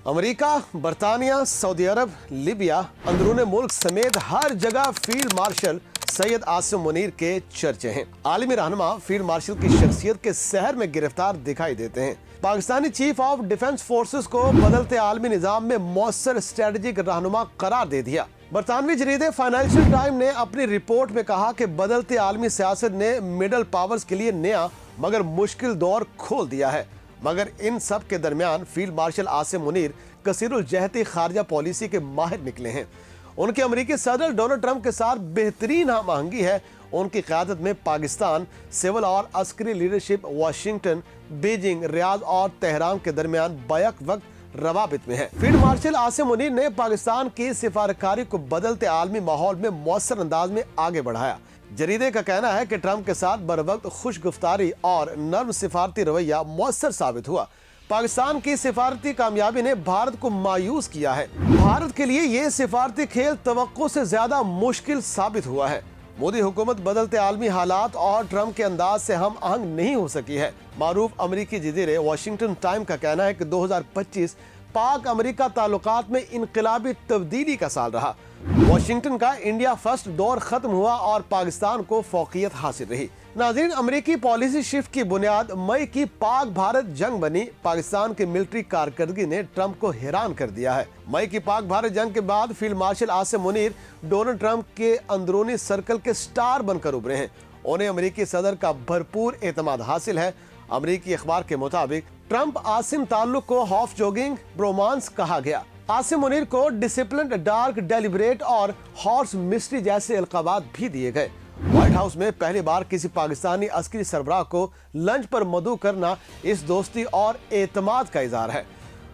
امریکہ، برطانیہ، سعودی عرب، لیبیا، اندرون ملک سمیت ہر جگہ فیلڈ مارشل سید عاصم منیر کے چرچے ہیں۔ عالمی رہنما فیلڈ مارشل کی شخصیت کے سحر میں گرفتار دکھائی دیتے ہیں۔ Pakistani chief of defence forces کو بدلتے عالمی نظام میں مؤثر اسٹریٹجک رہنما قرار دے دیا۔ برطانوی جریدے فائنینشل ٹائم نے اپنی رپورٹ میں کہا کہ بدلتے عالمی سیاست نے مڈل پاورز کے لیے نیا مگر مشکل دور کھول دیا ہے، مگر ان سب کے درمیان فیلڈ مارشل عاصم منیر کثیر الجہتی خارجہ پالیسی کے ماہر نکلے ہیں۔ ان کے امریکی صدر ڈونلڈ ٹرمپ کے ساتھ بہترین ہم آہنگی ہے۔ ان کی قیادت میں پاکستان سول اور عسکری لیڈرشپ واشنگٹن، بیجنگ، ریاض اور تہران کے درمیان بیک وقت روابط میں ہے۔ فیلڈ مارشل عاصم منیر نے پاکستان کی سفارتکاری کو بدلتے عالمی ماحول میں مؤثر انداز میں آگے بڑھایا۔ جریدے کا کہنا ہے کہ ٹرمپ کے ساتھ بروقت خوش گفتاری اور نرم سفارتی رویہ مؤثر ثابت ہوا۔ پاکستان کی سفارتی کامیابی نے بھارت کو مایوس کیا ہے۔ بھارت کے لیے یہ سفارتی کھیل توقع سے زیادہ مشکل ثابت ہوا ہے۔ مودی حکومت بدلتے عالمی حالات اور ٹرمپ کے انداز سے ہم آہنگ نہیں ہو سکی ہے۔ معروف امریکی جریدے واشنگٹن ٹائم کا کہنا ہے کہ 2025 پاک امریکہ تعلقات میں انقلابی تبدیلی کا سال رہا۔ واشنگٹن کا انڈیا فرسٹ دور ختم ہوا اور پاکستان کو فوقیت حاصل رہی۔ ناظرین، امریکی پالیسی شفٹ کی بنیاد مئی کی پاک بھارت جنگ بنی۔ پاکستان کی ملٹری کارکردگی نے ٹرمپ کو حیران کر دیا ہے۔ مئی کی پاک بھارت جنگ کے بعد field marshal Asim Munir Donald Trump کے اندرونی سرکل کے سٹار بن کر ابھرے ہیں۔ انہیں امریکی صدر کا بھرپور اعتماد حاصل ہے۔ امریکی اخبار کے مطابق ٹرمپ عاصم تعلق کو ہاف جوگنگ برومانس کہا گیا۔ عاصم منیر کو ڈسپلنڈ، ڈارک، ڈیلیبریٹ اور ہارس مسٹری جیسے القابات بھی دیے گئے۔ وائٹ ہاؤس میں پہلی بار کسی پاکستانی عسکری سربراہ کو لنچ پر مدعو کرنا اس دوستی اور اعتماد کا اظہار ہے۔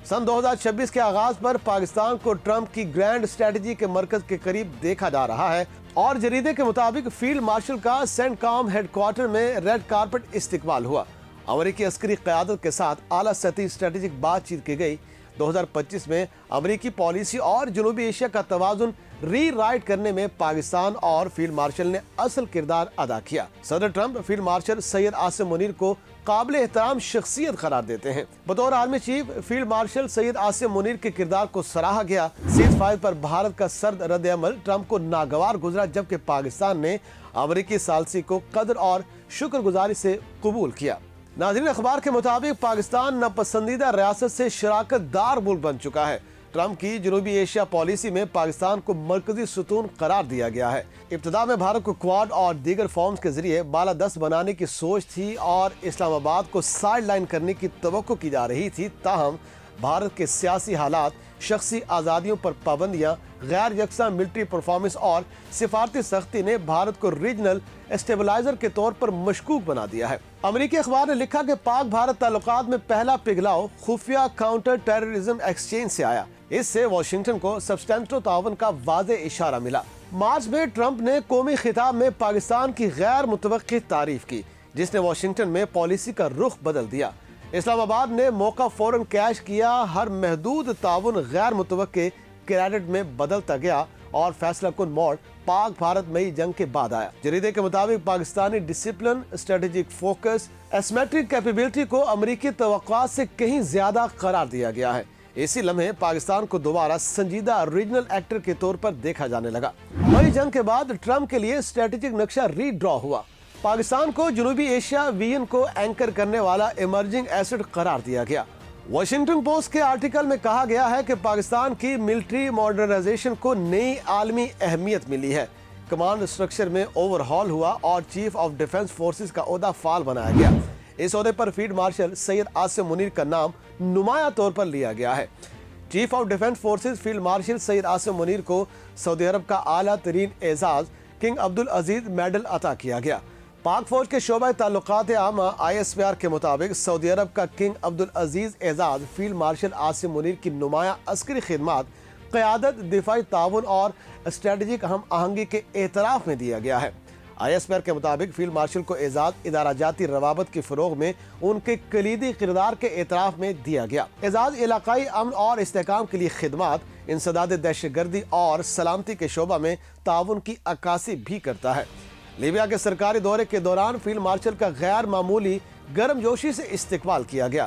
سن 2026 کے آغاز پر پاکستان کو ٹرمپ کی گرینڈ اسٹریٹجی کے مرکز کے قریب دیکھا جا رہا ہے اور جریدے کے مطابق فیلڈ مارشل کا سینٹ کام ہیڈ کوارٹر میں ریڈ کارپٹ استقبال ہوا۔ امریکی عسکری قیادت کے ساتھ اعلیٰ سطحی اسٹریٹجک بات چیت کی گئی۔ 2025 میں امریکی پالیسی اور جنوبی ایشیا کا توازن ری رائٹ کرنے میں پاکستان اور فیلڈ مارشل نے اصل کردار ادا کیا۔ صدر Trump field marshal Syed Asim Munir کو قابل احترام شخصیت قرار دیتے ہیں۔ بطور عالمی chief field marshal Syed Asim Munir کے کردار کو سراہا گیا۔ سیز فائر پر بھارت کا سرد رد عمل ٹرمپ کو ناگوار گزرا، جبکہ پاکستان نے امریکی ثالثی کو قدر اور شکر گزاری سے قبول کیا۔ ناظرین، اخبار کے مطابق پاکستان ناپسندیدہ ریاست سے شراکت دار ملک بن چکا ہے۔ ٹرمپ کی جنوبی ایشیا پالیسی میں پاکستان کو مرکزی ستون قرار دیا گیا ہے۔ ابتدا میں بھارت کو کواد اور دیگر فارمز کے ذریعے بالادست بنانے کی سوچ تھی اور اسلام آباد کو سائیڈ لائن کرنے کی توقع کی جا رہی تھی، تاہم بھارت کے سیاسی حالات، شخصی آزادیوں پر پابندیاں، غیر یکساں ملٹری پرفارمنس اور سفارتی سختی نے بھارت کو ریجنل اسٹیبلائزر کے طور پر مشکوک بنا دیا ہے۔ امریکی اخبار نے لکھا کہ پاک بھارت تعلقات میں پہلا پگھلاؤ خفیہ کاؤنٹر ٹیررزم ایکسچینج سے آیا۔ اس سے واشنگٹن کو سبسٹینٹو تعاون کا واضح اشارہ ملا۔ مارچ میں ٹرمپ نے قومی خطاب میں پاکستان کی غیر متوقع تعریف کی، جس نے واشنگٹن میں پالیسی کا رخ بدل دیا۔ اسلام آباد نے موقع فوراً کیش کیا، ہر محدود تعاون غیر متوقع کریڈٹ میں بدلتا گیا اور فیصلہ کن موڑ پاک بھارت مئی جنگ کے بعد آیا۔ جریدے کے مطابق Pakistani discipline, strategic focus, asymmetric capability کو امریکی توقعات سے کہیں زیادہ قرار دیا گیا ہے۔ اسی لمحے پاکستان کو دوبارہ سنجیدہ ریجنل ایکٹر کے طور پر دیکھا جانے لگا۔ مئی جنگ کے بعد ٹرمپ کے لیے اسٹریٹجک نقشہ ری ڈرا ہوا۔ پاکستان کو جنوبی ایشیا ویژن کو اینکر کرنے والا ایمرجنگ ایسٹ قرار دیا گیا۔ واشنگٹن پوسٹ کے آرٹیکل میں کہا گیا ہے کہ پاکستان کی ملٹری ماڈرنائزیشن کو نئی عالمی اہمیت ملی ہے۔ کمانڈ اسٹرکچر میں اوور ہال ہوا اور چیف آف ڈیفنس فورسز کا عہدہ فعال بنایا گیا۔ اس عہدے پر فیلڈ مارشل سید عاصم منیر کا نام نمایاں طور پر لیا گیا ہے۔ Chief of defence forces field marshal Syed Asim Munir کو سعودی عرب کا اعلیٰ ترین اعزاز کنگ عبدالعزیز میڈل عطا کیا گیا۔ پاک فوج کے شعبہ تعلقات عامہ ISPR کے مطابق سعودی عرب کا کنگ عبدالعزیز اعزاز فیلڈ مارشل عاصم منیر کی نمایاں عسکری خدمات، قیادت، دفاعی تعاون اور اسٹریٹجک ہم آہنگی کے اعتراف میں دیا گیا ہے۔ ISPR کے مطابق فیلڈ مارشل کو اعزاز ادارہ جاتی روابط کے فروغ میں ان کے کلیدی کردار کے اعتراف میں دیا گیا۔ اعزاز علاقائی امن اور استحکام کے لیے خدمات، انسداد دہشت گردی اور سلامتی کے شعبہ میں تعاون کی عکاسی بھی کرتا ہے۔ لیبیا کے سرکاری دورے کے دوران فیلڈ مارشل کا غیر معمولی گرم جوشی سے استقبال کیا گیا۔